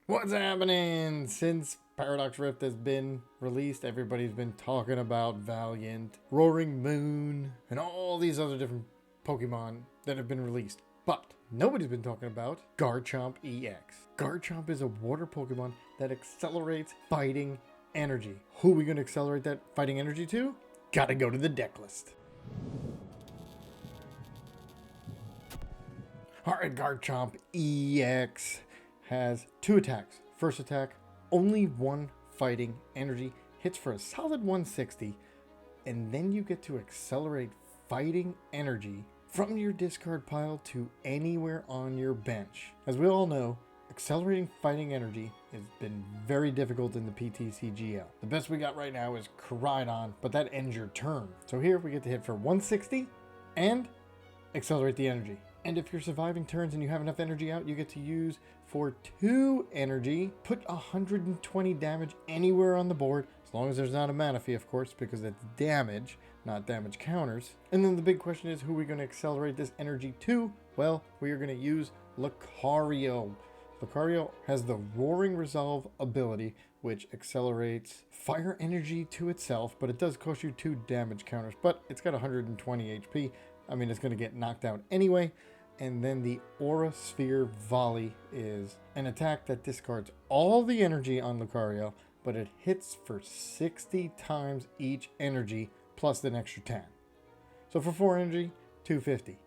What's happening? Since Paradox Rift has been released, everybody's been talking about Valiant, Roaring Moon, and all these other different Pokemon that have been released. But nobody's been talking about Garchomp EX. Garchomp is a water Pokemon that accelerates fighting energy. Who are we going to accelerate that fighting energy to? Gotta go to the deck list. Alright, Garchomp EX has 2 attacks. First attack, only 1 fighting energy, hits for a solid 160, and then you get to accelerate fighting energy from your discard pile to anywhere on your bench. As we all know, accelerating fighting energy has been very difficult in the ptcgl. The best we got right now is Charizard, but that ends your turn. So here we get to hit for 160 and accelerate the energy. And if you're surviving turns and you have enough energy out, you get to use for 2 energy, put 120 damage anywhere on the board, as long as there's not a Manaphy, of course, because it's damage, not damage counters. And then the big question is, who are we going to accelerate this energy to? Well, we are going to use Lucario. Lucario has the Roaring Resolve ability, which accelerates fire energy to itself, but it does cost you 2 damage counters, but it's got 120 HP. I mean, it's going to get knocked out anyway. And then the Aura Sphere Volley is an attack that discards all the energy on Lucario, but it hits for 60 times each energy plus an extra 10. So for 4 energy, 250.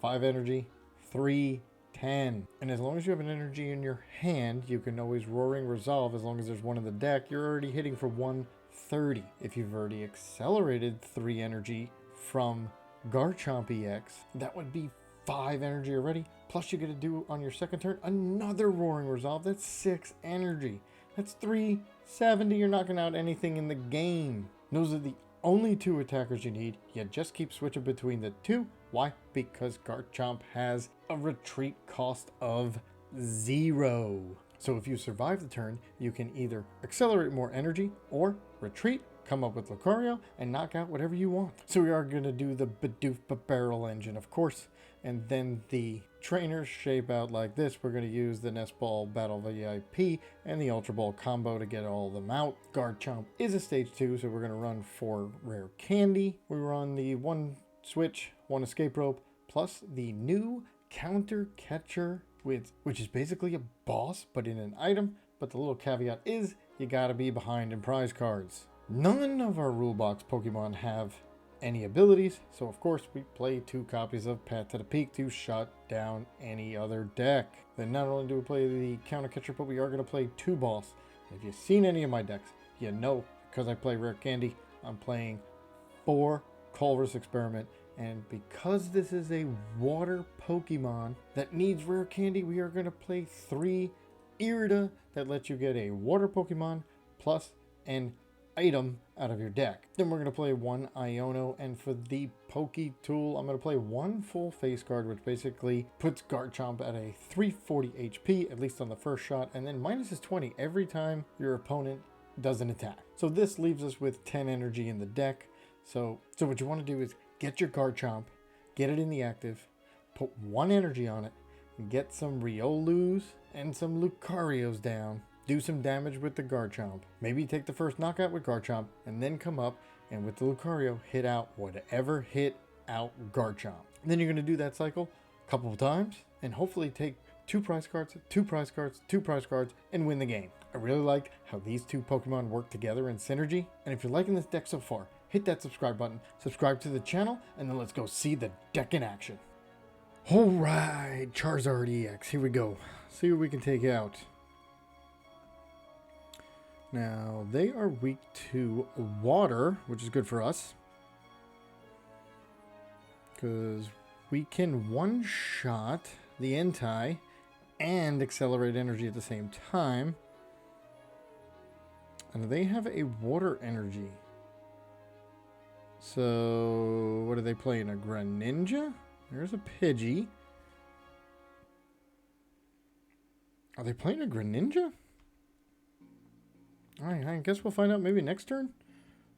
5 energy, 310. And as long as you have an energy in your hand, you can always Roaring Resolve. As long as there's one in the deck, you're already hitting for 130. If you've already accelerated 3 energy from Garchomp EX, that would be 5 energy already, plus you get to do on your second turn another Roaring Resolve. That's 6 energy. That's 370. You're knocking out anything in the game. Those are the only 2 attackers you need. You just keep switching between the 2. Why? Because Garchomp has a retreat cost of 0. So if you survive the turn, you can either accelerate more energy or retreat, come up with Lucario, and knock out whatever you want. So we are going to do the Bidoof barrel engine, of course, and then the trainers shape out like this. We're going to use the Nest Ball Battle VIP and the Ultra Ball combo to get all of them out. Garchomp is a stage 2, so we're going to run 4 rare candy. We run the 1 switch, 1 escape rope, plus the new counter catcher, which is basically a boss, but in an item. But the little caveat is you got to be behind in prize cards. None of our rule box Pokemon have any abilities, so of course we play 2 copies of Path to the Peak to shut down any other deck. Then not only do we play the counter catcher, but we are going to play 2 boss. If you've seen any of my decks, you know, because I play rare candy, I'm playing 4 Colress Experiment. And because this is a water Pokemon that needs rare candy, we are going to play 3 Irida that lets you get a water Pokemon plus an item out of your deck. Then we're going to play 1 Iono, and for the Poke Tool, I'm going to play 1 full face card, which basically puts Garchomp at a 340 HP, at least on the first shot, and then minus is 20 every time your opponent does an attack. So this leaves us with 10 energy in the deck. So what you want to do is get your Garchomp, get it in the active, put 1 energy on it, and get some Riolus and some Lucarios down. Do some damage with the Garchomp. Maybe take the first knockout with Garchomp, and then come up and with the Lucario hit out whatever hit out Garchomp. And then you're going to do that cycle a couple of times, and hopefully take 2 prize cards, 2 prize cards, 2 prize cards, and win the game. I really like how these 2 Pokemon work together in synergy. And if you're liking this deck so far, hit that subscribe button, subscribe to the channel, and then let's go see the deck in action. Alright, Charizard EX, here we go. See what we can take out. Now, they are weak to water, which is good for us, because we can one-shot the Entei and accelerate energy at the same time. And they have a water energy. So, what are they playing? A Greninja? There's a Pidgey. Are they playing a Greninja? Alright, I guess we'll find out maybe next turn.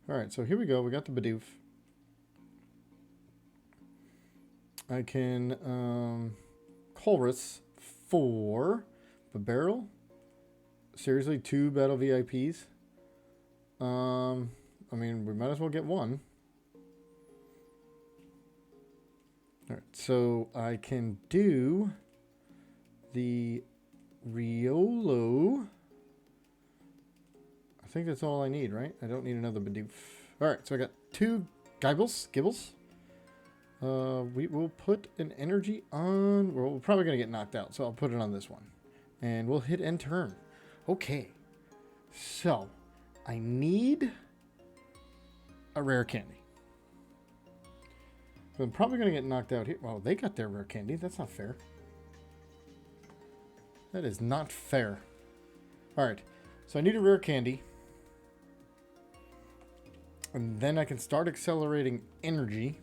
Alright, so here we go. We got the Bidoof. I can Colress for Bibarel Seriously, 2 Battle VIPs? I mean, we might as well get one. Alright, so I can do the Riolu. I think that's all I need, right? I don't need another Bidoof. Alright, so I got 2 Gibbles. We will put an energy on... Well, we're probably going to get knocked out, so I'll put it on this one. And we'll hit end turn. Okay. So, I need a rare candy. So I'm probably going to get knocked out here. Well, they got their rare candy. That's not fair. That is not fair. Alright. So I need a rare candy. And then I can start accelerating energy.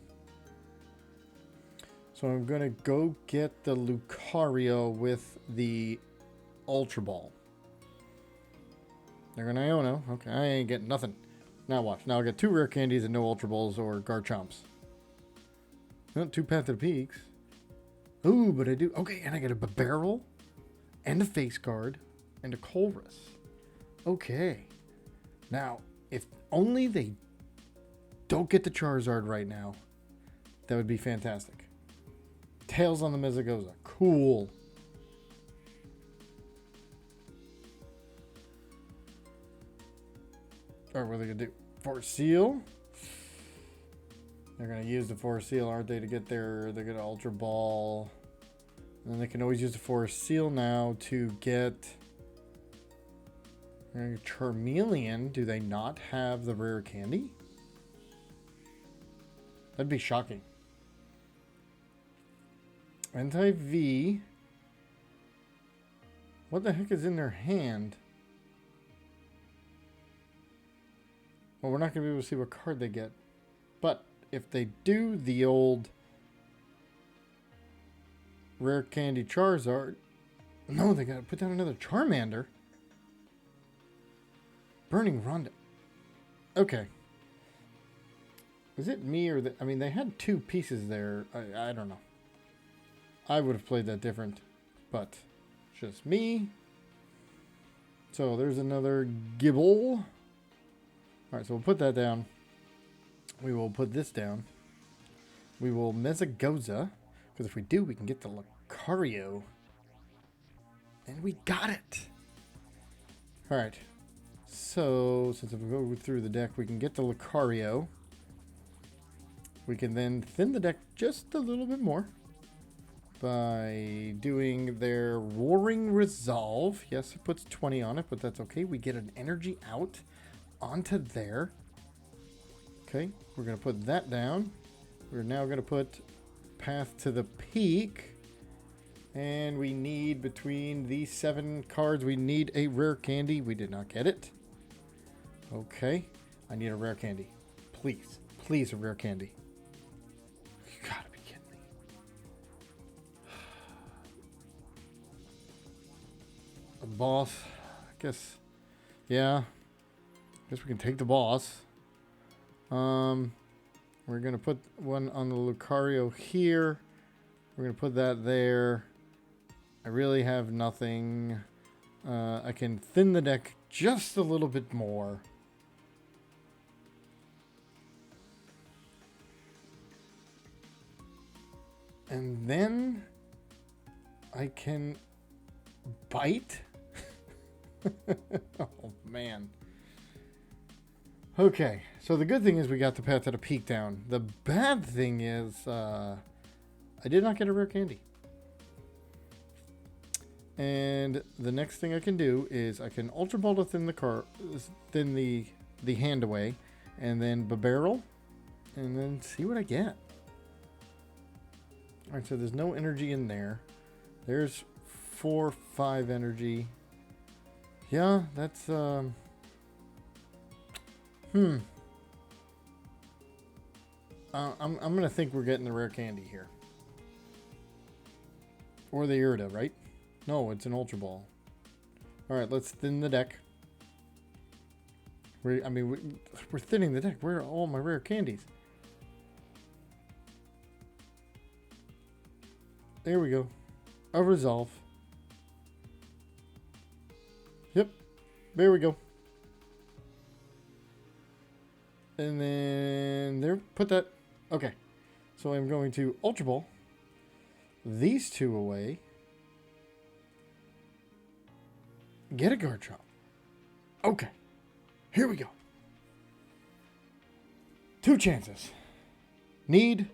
So I'm going to go get the Lucario with the Ultra Ball. They're going to Iono. Okay, I ain't getting nothing. Now watch. Now I'll get 2 rare candies and no Ultra Balls or Garchomps. Oh, 2 Path to the Peaks. Ooh, but I do. Okay, and I get a Bibarel and a Face Guard and a Colress. Okay. Now, if only they don't get the Charizard right now, that would be fantastic. Tails on the Mezagoza. Cool. Alright, what are they going to do? Force Seal. They're going to use the Force Seal, aren't they, to get their... They're going to Ultra Ball. And then they can always use the Force Seal now to get... Charmeleon. Do they not have the rare candy? That'd be shocking. Anti-V. What the heck is in their hand? Well, we're not going to be able to see what card they get. But if they do the old rare candy Charizard... No, they got to put down another Charmander. Burning Ronda. Okay. Is it me or... I mean, they had 2 pieces there. I don't know. I would have played that different. But just me. So there's another Gible. Alright, so we'll put that down. We will put this down. We will Mezagoza. Because if we do, we can get the Lucario. And we got it! Alright. So, since if we go through the deck, we can get the Lucario. We can then thin the deck just a little bit more. By doing their Roaring Resolve. Yes, it puts 20 on it, but that's okay. We get an energy out onto there. Okay, we're going to put that down. We're now going to put Path to the Peak. And we need, between these 7 cards, we need a rare candy. We did not get it. Okay, I need a rare candy. Please, please a rare candy. You gotta be kidding me. A boss, I guess, yeah. I guess we can take the boss. We're gonna put one on the Lucario here. We're gonna put that there. I really have nothing. I can thin the deck just a little bit more. And then I can bite. Oh, man. Okay, so the good thing is we got the Path to the Peak down. The bad thing is I did not get a rare candy. And the next thing I can do is I can Ultra Ball to thin the hand away, and then Bibarel, and then see what I get. Alright, so there's no energy in there. There's 4, 5 energy. Yeah, that's I'm gonna think we're getting the rare candy here. Or the Irida, right? No, it's an Ultra Ball. Alright, let's thin the deck. We're thinning the deck. Where are all my rare candies? There we go. A Resolve. Yep. There we go. And then there, put that. Okay. So I'm going to Ultra Ball these two away. Get a Garchomp. Okay. Here we go. 2 chances. Need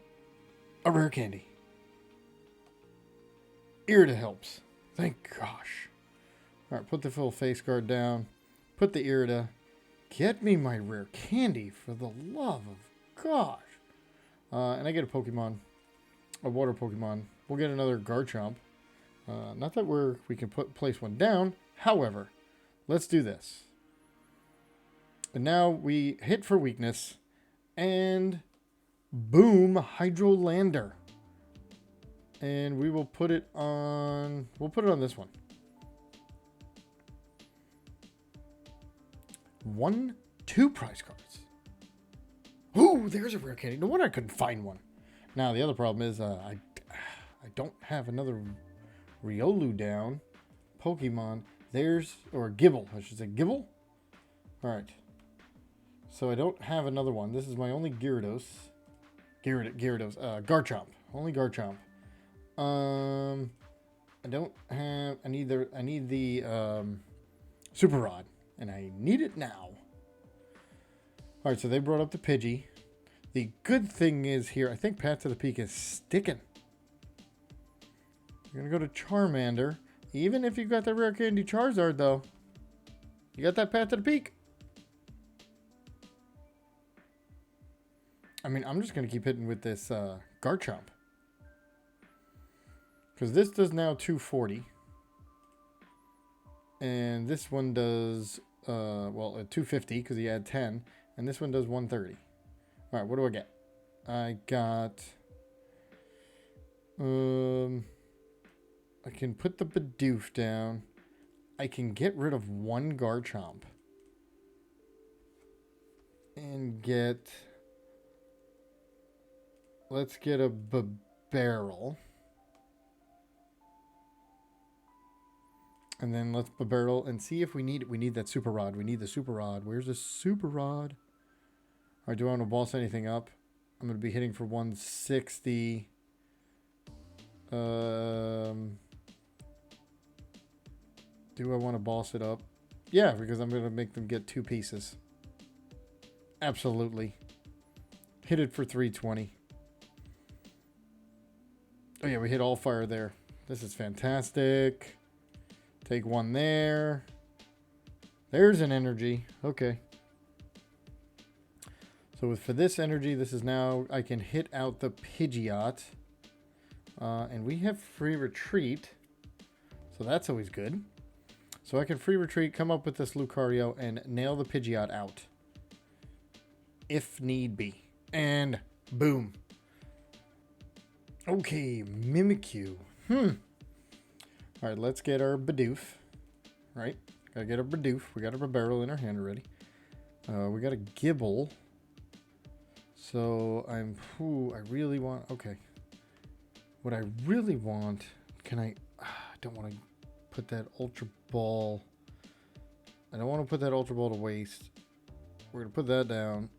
a rare candy. Irida helps. Thank gosh. Alright, put the full face guard down. Put the Irida. Get me my rare candy, for the love of gosh. And I get a Pokemon. A water Pokemon. We'll get another Garchomp. Not that we can place one down. However, let's do this. And now we hit for weakness. And boom, Hydrolander. And we will put it on... We'll put it on this one. 2 prize cards. Ooh, there's a rare candy. No wonder I couldn't find one. Now, the other problem is I don't have another Riolu down. Pokemon. There's... Or Gible. I should say Gible. Alright. So I don't have another one. This is my only Gyarados. Garchomp. Only Garchomp. I don't have... I need the Super Rod. And I need it now. Alright, so they brought up the Pidgey. The good thing is here, I think Path to the Peak is sticking. We're going to go to Charmander. Even if you got the rare candy Charizard, though. You got that Path to the Peak. I mean, I'm just going to keep hitting with this Garchomp. Because this does now 240. And this one does, well, 250 because he had 10. And this one does 130. All right, what do I get? I got, I can put the Bidoof down. I can get rid of one Garchomp. And get, let's get a Bibarel. And then let's Bibarel and see if we need it. We need that Super Rod. We need the Super Rod. Where's the Super Rod? All right, do I want to boss anything up? I'm going to be hitting for 160. Do I want to boss it up? Yeah, because I'm going to make them get 2 pieces. Absolutely. Hit it for 320. Oh yeah, we hit all fire there. This is fantastic. Take 1 there. There's an energy. Okay. So for this energy, this is now, I can hit out the Pidgeot. And we have free retreat. So that's always good. So I can free retreat, come up with this Lucario, and nail the Pidgeot out. If need be. And boom. Okay, Mimikyu. Alright, let's get our Bidoof. Right? Gotta get our Bidoof. We got our Bibarel in our hand already. We got a Gible. So I really want, okay. What I really want, I don't want to put that Ultra Ball. I don't want to put that Ultra Ball to waste. We're going to put that down.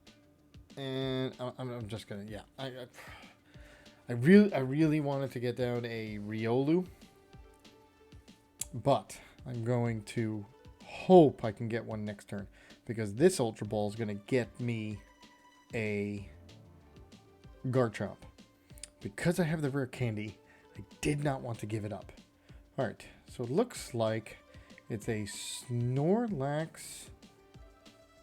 And I'm just going to, yeah. I really wanted to get down a Riolu. But I'm going to hope I can get one next turn. Because this Ultra Ball is going to get me a Garchomp. Because I have the rare candy, I did not want to give it up. Alright, so it looks like it's a Snorlax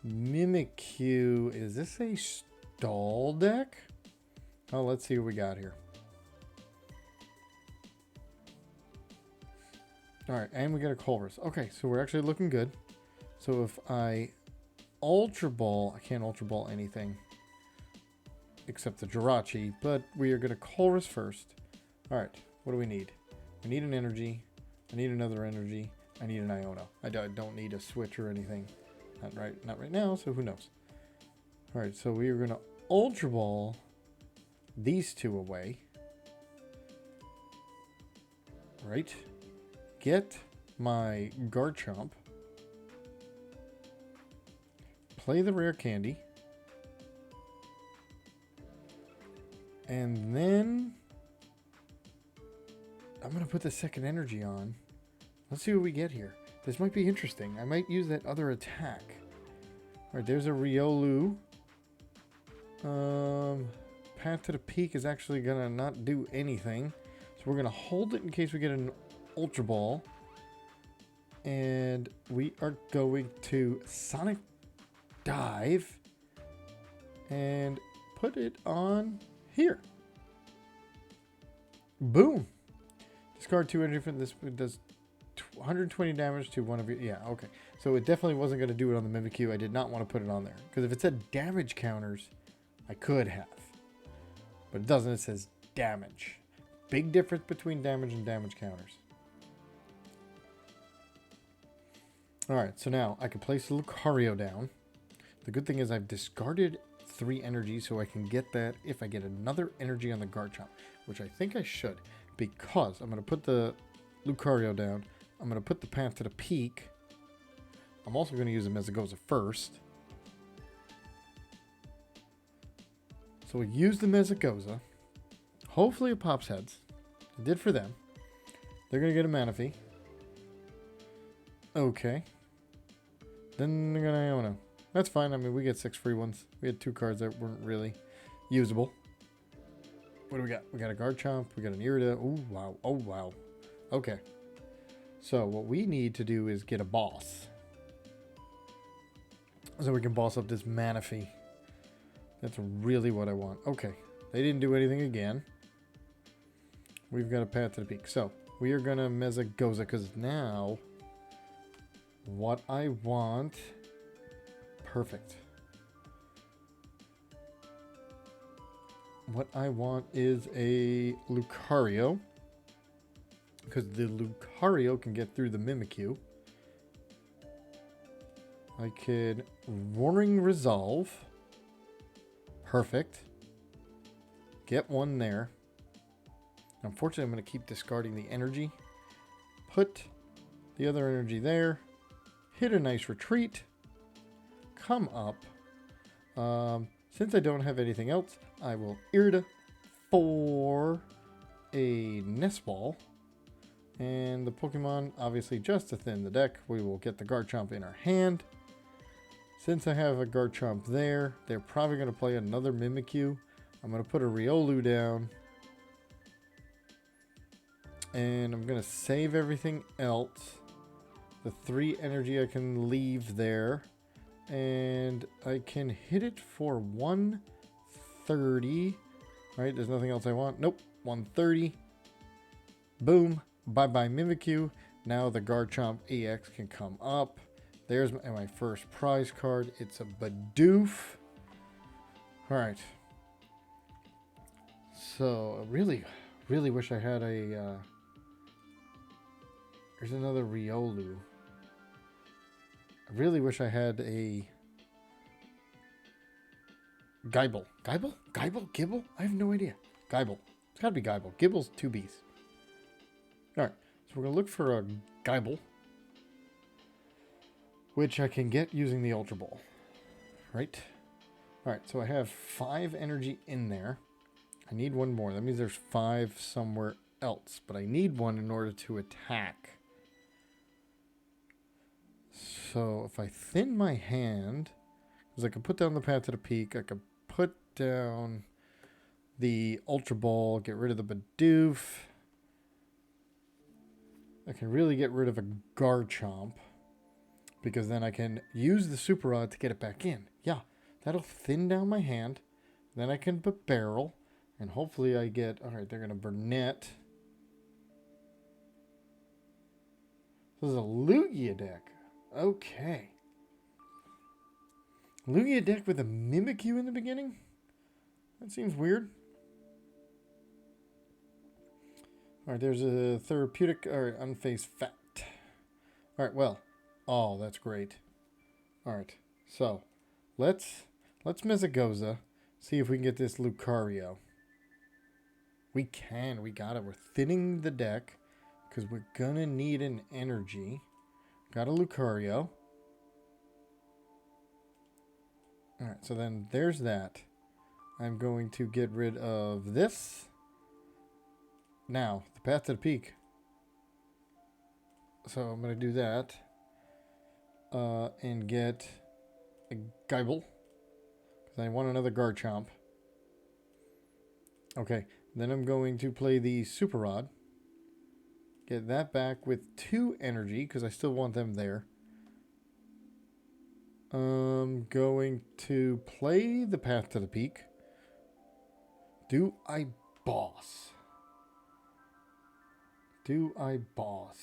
Mimikyu. Is this a stall deck? Oh, let's see what we got here. Alright, and we got a Colress. Okay, so we're actually looking good. So if I Ultra Ball, I can't Ultra Ball anything except the Jirachi, but we are going to Colress first. Alright, what do we need? We need an energy. I need another energy. I need an Iono. I don't need a switch or anything. Not right now, so who knows. Alright, so we are going to Ultra Ball these 2 away. Right. Get my Garchomp. play the rare candy. And then I'm going to put the second energy on. Let's see what we get here. This might be interesting. I might use that other attack. All right, there's a Riolu. Path to the Peak is actually going to not do anything. So we're going to hold it in case we get an Ultra Ball. And we are going to Sonic Dive and put it on here. Boom. Discard 2 energy from this. It does 120 damage to one of your... Yeah, okay. So it definitely wasn't going to do it on the Mimikyu. I did not want to put it on there. Because if it said damage counters, I could have. But it doesn't. It says damage. Big difference between damage and damage counters. Alright, so now I can place the Lucario down. The good thing is I've discarded 3 energy, so I can get that if I get another energy on the Garchomp, which I think I should, because I'm going to put the Lucario down. I'm going to put the Path to the Peak. I'm also going to use the Mesagoza first. So we use the Mesagoza. Hopefully it pops heads. It did for them. They're going to get a Manaphy. Okay. Then they're going to Iono. That's fine. I mean, we get 6 free ones. We had 2 cards that weren't really usable. What do we got? We got a Garchomp. We got an Irida. Oh, wow. Oh, wow. Okay. So what we need to do is get a boss. So we can boss up this Manaphy. That's really what I want. Okay. They didn't do anything again. We've got a Path to the Peak. So we are going to Mesagoza because now what I want... Perfect. What I want is a Lucario. Because the Lucario can get through the Mimikyu. I can Roaring Resolve. Perfect. Get one there. Unfortunately, I'm going to keep discarding the energy. Put the other energy there. Hit a nice retreat. Come up. Since I don't have anything else, I will Irida for a Nest Ball. And the Pokemon, obviously just to thin the deck, we will get the Garchomp in our hand. Since I have a Garchomp there, they're probably going to play another Mimikyu. I'm going to put a Riolu down. And I'm going to save everything else. The 3 energy I can leave there. And I can hit it for 130. Right, there's nothing else I want. Nope, 130. Boom. Bye-bye Mimikyu. Now the Garchomp EX can come up. There's my first prize card. It's a Bidoof. Alright. So, I really wish I had a... there's another Riolu. I really wish I had a Gible. Gible? Gible? Gibble? I have no idea. Gible. It's got to be Gible. Gibble's 2 Bs. Alright, so we're going to look for a Gible, which I can get using the Ultra Ball. Right? Alright, so I have 5 energy in there. I need one more. That means there's 5 somewhere else, but I need one in order to attack. So if I thin my hand, because I can put down the Path to the Peak, I can put down the Ultra Ball, get rid of the Bidoof. I can really get rid of a Garchomp, because then I can use the Super Rod to get it back in. Yeah, that'll thin down my hand. Then I can put Barrel, and hopefully I get... Alright, they're going to Burnett. This is a Lugia deck. Okay. Lugia deck with a Mimikyu in the beginning? That seems weird. Alright, there's a therapeutic or unfazed fat. Alright, well. Oh, that's great. Alright, so let's Mesagoza, see if we can get this Lucario. We can, we got it. We're thinning the deck because we're gonna need an energy. Got a Lucario. Alright, so then there's that. I'm going to get rid of this. Now, the path to the peak. So I'm going to do that. And get a Gible. Because I want another Garchomp. Okay, then I'm going to play the Super Rod. Get that back with 2 energy, because I still want them there. I'm going to play the Path to the Peak. Do I boss? Do I boss?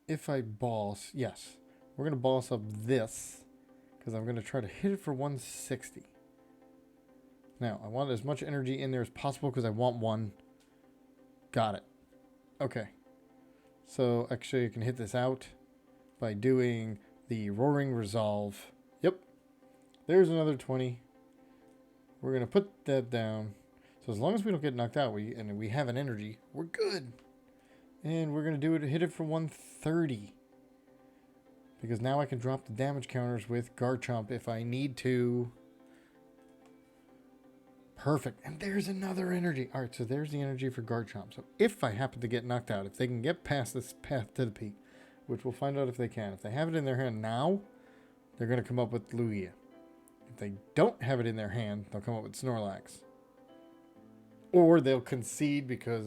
If I boss, yes. We're going to boss up this, because I'm going to try to hit it for 160. Now, I want as much energy in there as possible, because I want 1. Got it. Okay. So, actually, I can hit this out by doing the Roaring Resolve. Yep. There's another 20. We're going to put that down. So, as long as we don't get knocked out and we have an energy, we're good. And we're going to do it, hit it for 130. Because now I can drop the damage counters with Garchomp if I need to. Perfect. And there's another energy. All right, so there's the energy for Garchomp. So if I happen to get knocked out, if they can get past this path to the peak, which we'll find out if they can. If they have it in their hand now, they're going to come up with Lugia. If they don't have it in their hand, they'll come up with Snorlax. Or they'll concede because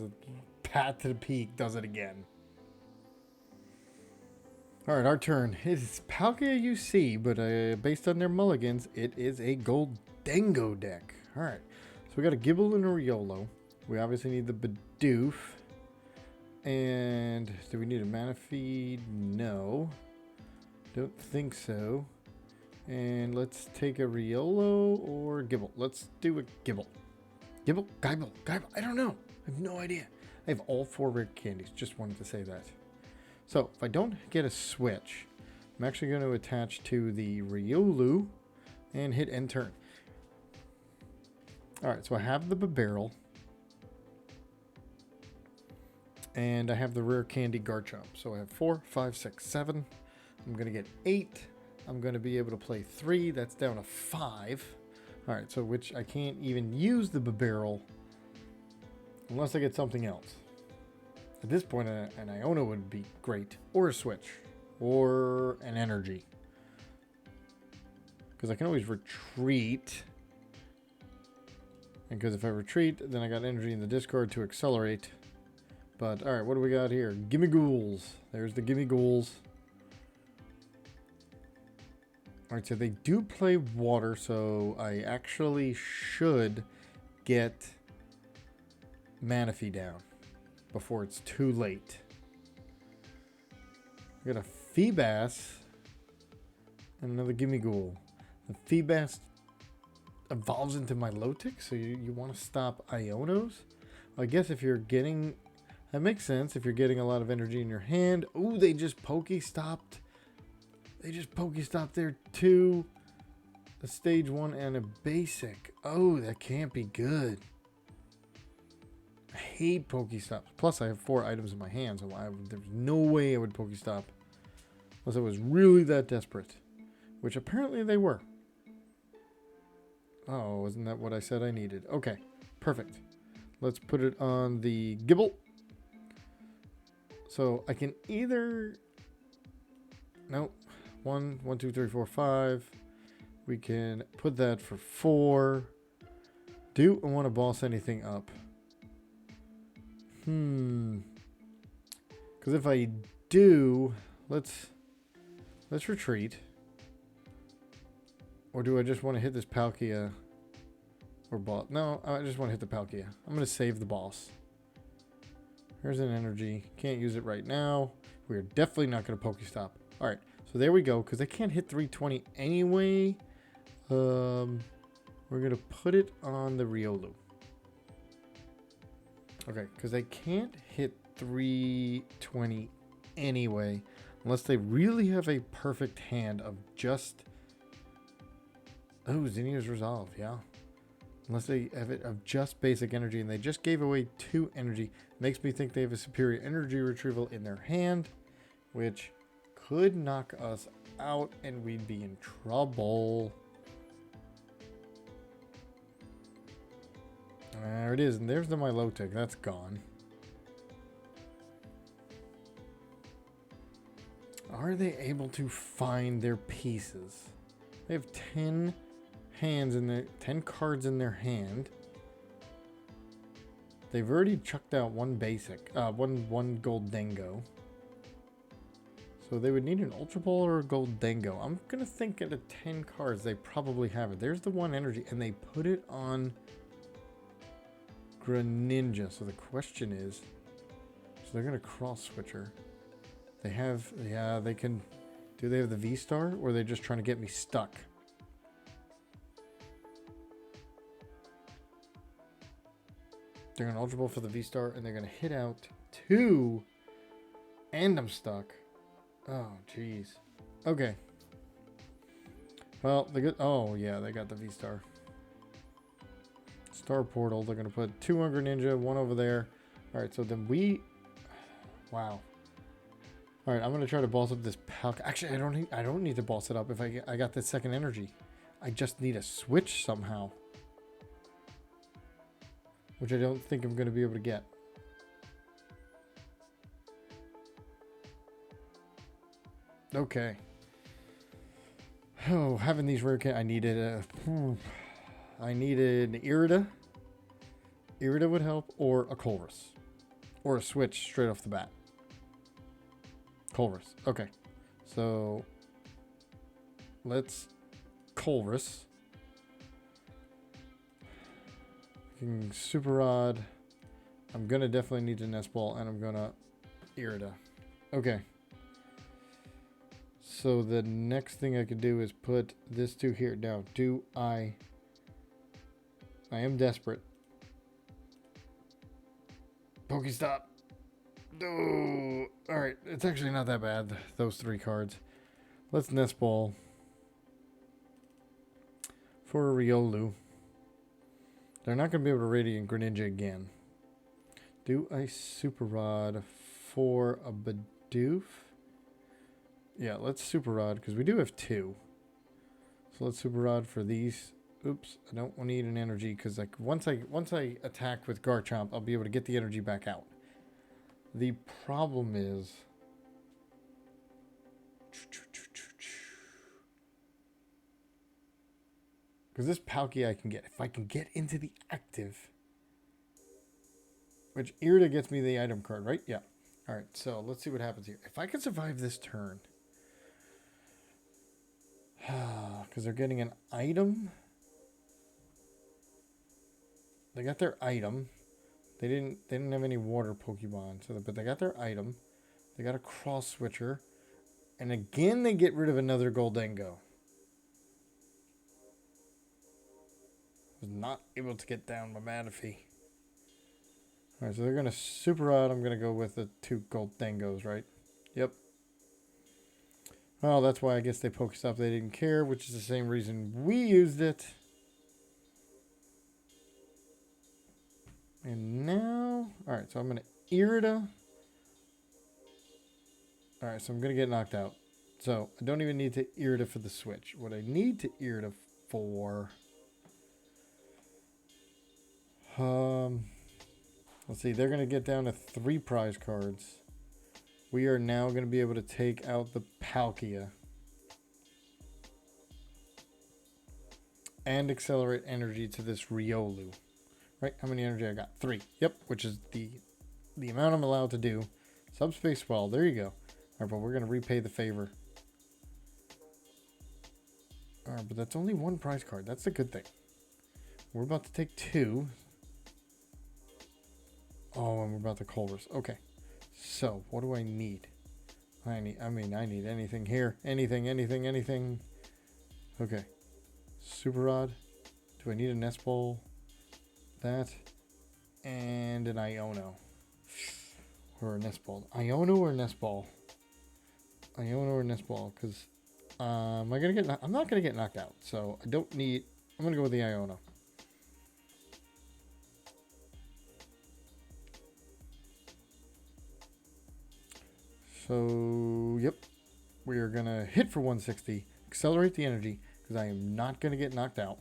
path to the peak does it again. All right, our turn. It's Palkia UC, but based on their mulligans, it is a Gholdengo deck. All right. So we got a Gible and a Riolu. We obviously need the Bidoof. And do we need a Manaphy? No. Don't think so. And let's take a Riolu or Gible. Let's do a Gible. Gible? Gible? I don't know. I have no idea. I have all 4 rare candies. Just wanted to say that. So if I don't get a switch, I'm actually going to attach to the Riolu and hit end turn. Alright, so I have the Bibarel. And I have the rare candy Garchomp. So I have 4, 5, 6, 7. I'm going to get 8. I'm going to be able to play 3. That's down to 5. Alright, so which I can't even use the Bibarel unless I get something else. At this point, an Iono would be great. Or a switch. Or an energy. Because I can always retreat. And because if I retreat, then I got energy in the discard to accelerate. But, alright, what do we got here? Gimme Ghouls. There's the Gimme Ghouls. Alright, so they do play water, so I actually should get Manaphy down before it's too late. I got a Feebas and another Gimme Ghoul. The Feebas evolves into Milotic, so you want to stop Ionos? I guess if you're getting... That makes sense if you're getting a lot of energy in your hand. Ooh, they just Pokestopped. They just Pokestopped there too. A stage 1 and a basic. Oh, that can't be good. I hate Pokestops. Plus, I have 4 items in my hand, so there's no way I would Pokestop unless I was really that desperate, which apparently they were. Oh, isn't that what I said I needed? Okay, perfect. Let's put it on the Gible. So I can either... Nope. 1, 2, 3, 4, 5. We can put that for 4. Do I want to boss anything up? Because if I do, let's retreat. Or do I just want to hit this Palkia or boss? No, I just want to hit the Palkia. I'm going to save the boss. Here's an energy. Can't use it right now. We're definitely not going to Pokestop. All right, so there we go. Because I can't hit 320 anyway. We're going to put it on the Riolu. Okay, because I can't hit 320 anyway. Unless they really have a perfect hand of just... Oh, Zinnia's Resolve, yeah. Unless they have it of just basic energy, and they just gave away 2 energy. Makes me think they have a superior energy retrieval in their hand, which could knock us out and we'd be in trouble. There it is, and there's the Milotic. That's gone. Are they able to find their pieces? They have 10 hands in their 10 cards in their hand. They've already chucked out one basic, one Gholdengo. So they would need an Ultra Ball or a Gholdengo. I'm gonna think out of 10 cards, they probably have it. There's the one energy, and they put it on Greninja. So the question is, so they're gonna cross switcher. They have, yeah, they can. Do they have the VStar, or are they just trying to get me stuck? They're gonna Ultra Ball for the VStar, and they're gonna hit out 2, and I'm stuck. Oh, jeez. Okay. Well, they got. Oh yeah, they got the VStar. Star Portal. They're gonna put 2 on Greninja, 1 over there. All right, so then we. Wow. All right, I'm gonna try to boss up this Palkia. Actually, I don't need to boss it up if I got that second energy. I just need a switch somehow, which I don't think I'm gonna be able to get. Okay. Oh, having these rare I needed a. I needed an Irida. Irida would help, or a Colress, or a switch straight off the bat. Colress. Okay, so let's Colress. Super Rod. I'm gonna definitely need a Nest Ball, and I'm gonna Irida. Okay. So the next thing I could do is put this 2 here. Now, do I am desperate. Pokestop. Oh, all right. It's actually not that bad, those 3 cards. Let's Nest Ball for a Riolu. They're not going to be able to Radiant Greninja again. Do I Super Rod for a Bidoof? Yeah, let's Super Rod because we do have 2. So let's Super Rod for these. Oops, I don't need an energy because like once I attack with Garchomp, I'll be able to get the energy back out. The problem is because this Palkia I can get, if I can get into the active, which Irida gets me the item card, right? Yeah. All right, so let's see what happens here. If I can survive this turn, because they're getting an item. They got their item. They didn't have any water Pokemon, so but they got their item. They got a cross switcher, and again they get rid of another Gholdengo. Was not able to get down my Manaphy. All right, so they're gonna Super Rod. I'm gonna go with the 2 Gholdengos, right? Yep. Well, that's why I guess they Pokestop. They didn't care, which is the same reason we used it. And now, all right, so I'm going to Irida. All right, so I'm going to get knocked out. So I don't even need to Irida for the switch. What I need to Irida for, let's see, they're going to get down to 3 prize cards. We are now going to be able to take out the Palkia and accelerate energy to this Riolu. Right, how many energy I got? 3. Yep, which is the amount I'm allowed to do. Subspace Wall, there you go. All right, but we're going to repay the favor. All right, but that's only 1 prize card. That's the good thing. We're about to take 2. Oh, and we're about to Colress. Okay, so what do I need? I need anything here. Anything. Okay, Super Rod. Do I need a Nest Ball? That and an Iono or a Nest Ball. Iono or Nest Ball? Iono or Nest Ball? Because I'm not gonna get knocked out, so I don't need. I'm gonna go with the Iono. So yep, We are going to hit for 160, accelerate the energy, because I am not going to get knocked out.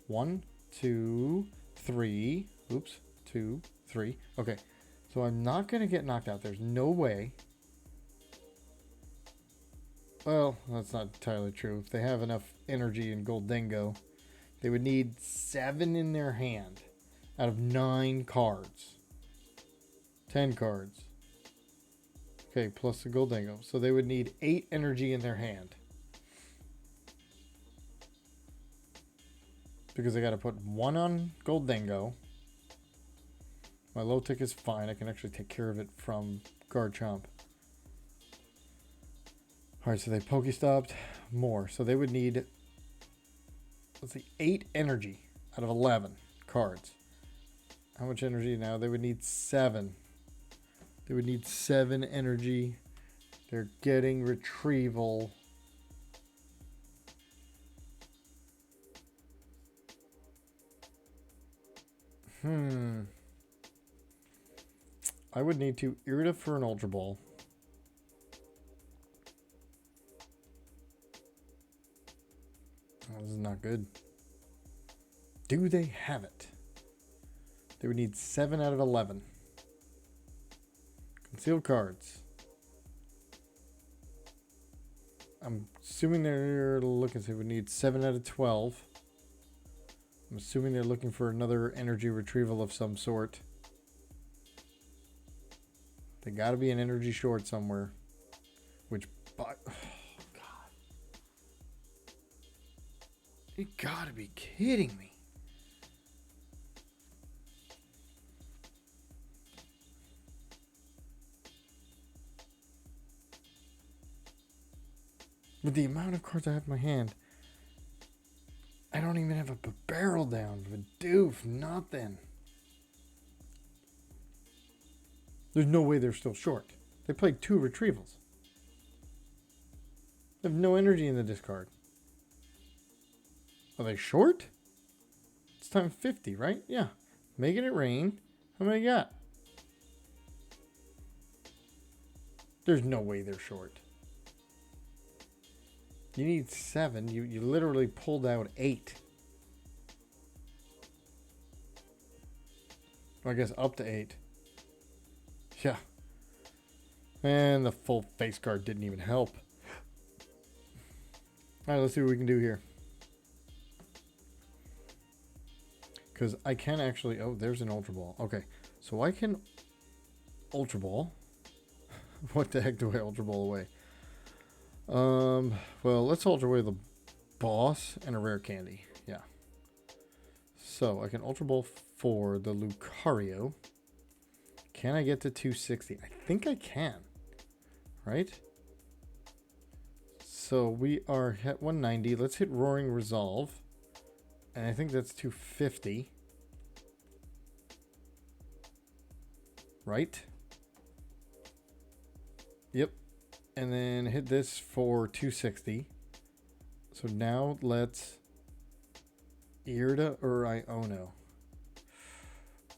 1, 2, 3. Oops. 2, 3. Okay. So I'm not going to get knocked out. There's no way. Well, that's not entirely true. If they have enough energy in Gholdengo, they would need 7 in their hand out of 9 cards. 10 cards. Okay, plus the Gholdengo. So they would need 8 energy in their hand. Because I got to put 1 on Gholdengo. My low tick is fine. I can actually take care of it from Garchomp. Alright, so they Pokestopped more. So they would need, let's see, 8 energy out of 11 cards. How much energy now? They would need 7. They would need 7 energy. They're getting retrieval. I would need to Irida for an Ultra Ball. Oh, this is not good. Do they have it? They would need 7 out of 11. Concealed cards. I'm assuming they're looking, so they would need 7 out of 12. I'm assuming they're looking for another energy retrieval of some sort. They got to be an energy short somewhere. Which, oh God. You got to be kidding me. With the amount of cards I have in my hand, I don't even have a barrel down. Bidoof, nothing. There's no way they're still short. They played 2 retrievals. They have no energy in the discard. Are they short? It's time 50, right? Yeah. Making it rain. How many got? There's no way they're short. You need 7. You literally pulled out 8. I guess up to 8. Yeah. And the full face card didn't even help. Alright, let's see what we can do here. Because I can actually... Oh, there's an Ultra Ball. Okay. So I can Ultra Ball. What the heck do I Ultra Ball away? Well, let's Ultra away the boss and a rare candy. Yeah. So I can Ultra Ball for the Lucario. Can I get to 260? I think I can. Right? So we are at 190. Let's hit Roaring Resolve. And I think that's 250. Right? Yep. And then hit this for 260. So now let's Irida or Iono.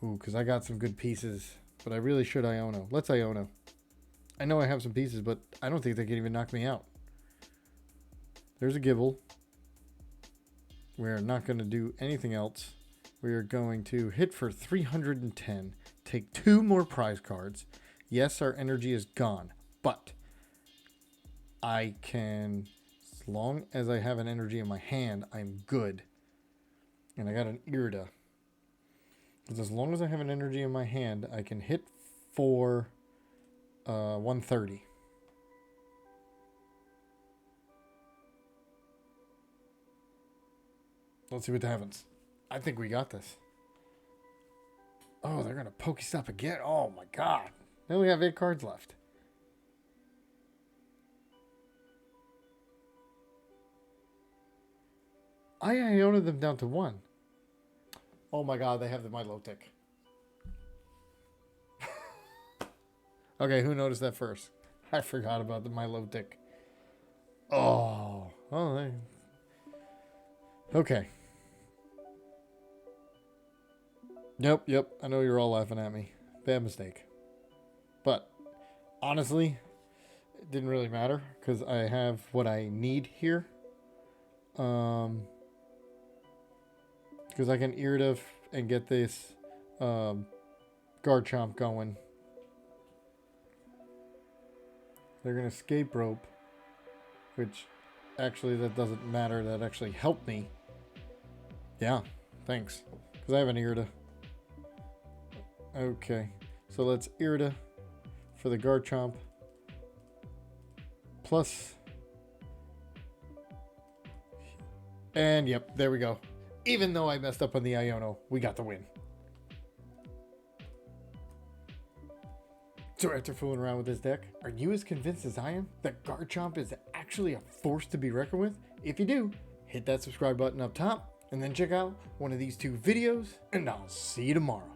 Ooh, because I got some good pieces. But I really should Iono. Let's Iono. I know I have some pieces, but I don't think they can even knock me out. There's a Gible. We're not going to do anything else. We are going to hit for 310. Take 2 more prize cards. Yes, our energy is gone. But I can, as long as I have an energy in my hand, I'm good. And I got an Irida. Because as long as I have an energy in my hand, I can hit for 130. Let's see what happens. I think we got this. Oh, they're going to Pokestop again. Oh my God. They only have 8 cards left. I Ionoed them down to 1. Oh my God, they have the my low tick. Okay, who noticed that first? I forgot about the my low tick. Oh. Oh, okay. Yep. I know you're all laughing at me. Bad mistake. But honestly, didn't really matter because I have what I need here. Because I can Irida and get this Garchomp going. They're going to Escape Rope, which actually that doesn't matter. That actually helped me. Yeah, thanks. Because I have an Irida. Okay, so let's Irida for the Garchomp. Plus. And yep, there we go. Even though I messed up on the Iono, we got the win. So after fooling around with this deck, are you as convinced as I am that Garchomp is actually a force to be reckoned with? If you do, hit that subscribe button up top and then check out one of these two videos and I'll see you tomorrow.